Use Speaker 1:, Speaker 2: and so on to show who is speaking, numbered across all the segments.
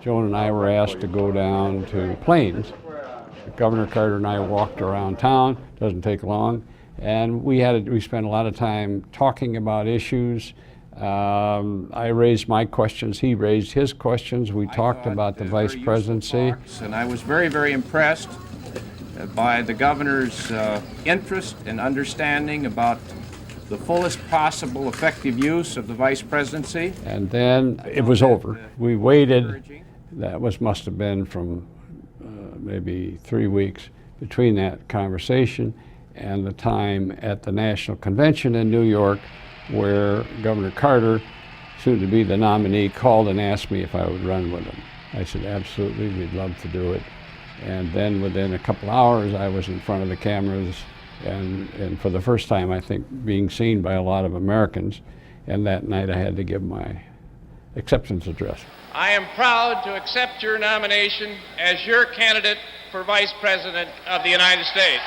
Speaker 1: Joan and I were asked to go down to Plains. Governor Carter and I walked around town, doesn't take long, and we spent a lot of time talking about issues. I raised my questions, he raised his questions. We talked about the vice presidency.
Speaker 2: And I was very, very impressed by the governor's interest and understanding about the fullest possible effective use of the vice presidency.
Speaker 1: And then it was over. We waited. That must have been from maybe 3 weeks between that conversation and the time at the National Convention in New York, where Governor Carter, soon to be the nominee, called and asked me if I would run with him. I said, absolutely, we'd love to do it. And then within a couple hours, I was in front of the cameras and for the first time, I think, being seen by a lot of Americans. And that night I had to give my acceptance address.
Speaker 3: I am proud to accept your nomination as your candidate for Vice President of the United States.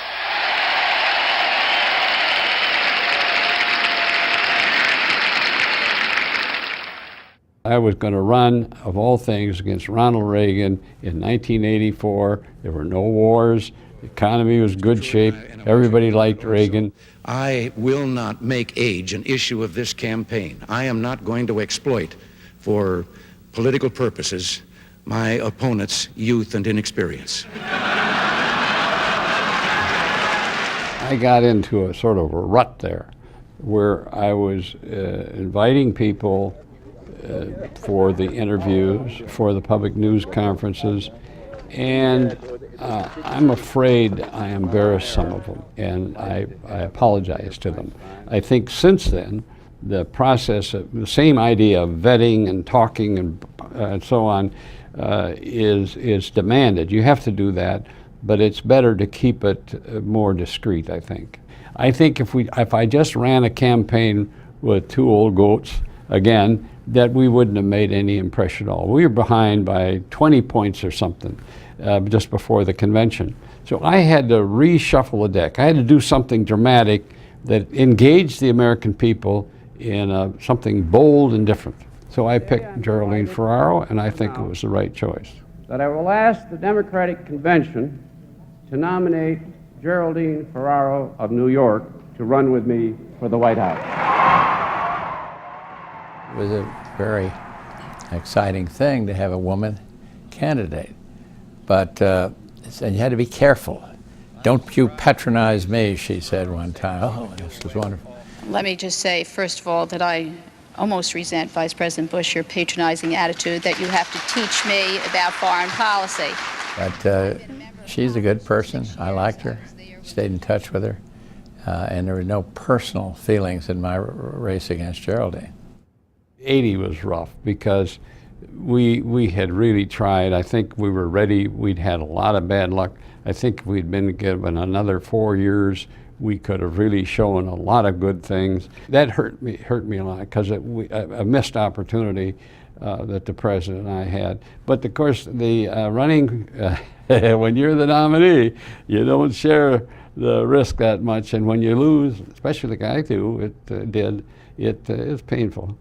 Speaker 1: I was going to run, of all things, against Ronald Reagan in 1984. There were no wars. The economy was good shape. Everybody liked Reagan.
Speaker 4: I will not make age an issue of this campaign. I am not going to exploit, for political purposes, my opponent's youth and inexperience.
Speaker 1: I got into a sort of a rut there, where I was inviting people for the interviews, for the public news conferences, and I'm afraid I embarrassed some of them, and I apologize to them. I think since then, the process of the same idea of vetting and talking and so on is demanded. You have to do that, but it's better to keep it more discreet, I think. I think if I just ran a campaign with two old goats, again, that we wouldn't have made any impression at all. We were behind by 20 points or something just before the convention. So I had to reshuffle the deck. I had to do something dramatic that engaged the American people in something bold and different. So I picked Geraldine Ferraro, and I think it was the right choice.
Speaker 5: That I will ask the Democratic Convention to nominate Geraldine Ferraro of New York to run with me for the White House.
Speaker 6: It was a very exciting thing to have a woman candidate, but and you had to be careful. Don't you patronize me, she said one time. Oh, this was wonderful.
Speaker 7: Let me just say, first of all, that I almost resent, Vice President Bush, your patronizing attitude that you have to teach me about foreign policy.
Speaker 6: But she's a good person. I liked her, stayed in touch with her, and there were no personal feelings in my race against Geraldine.
Speaker 1: 80 was rough because we had really tried. I think we were ready. We'd had a lot of bad luck. I think if we'd been given another 4 years, we could have really shown a lot of good things. That hurt me a lot because a missed opportunity that the president and I had. But of course, the running, when you're the nominee, you don't share the risk that much. And when you lose, especially like I do, it is painful.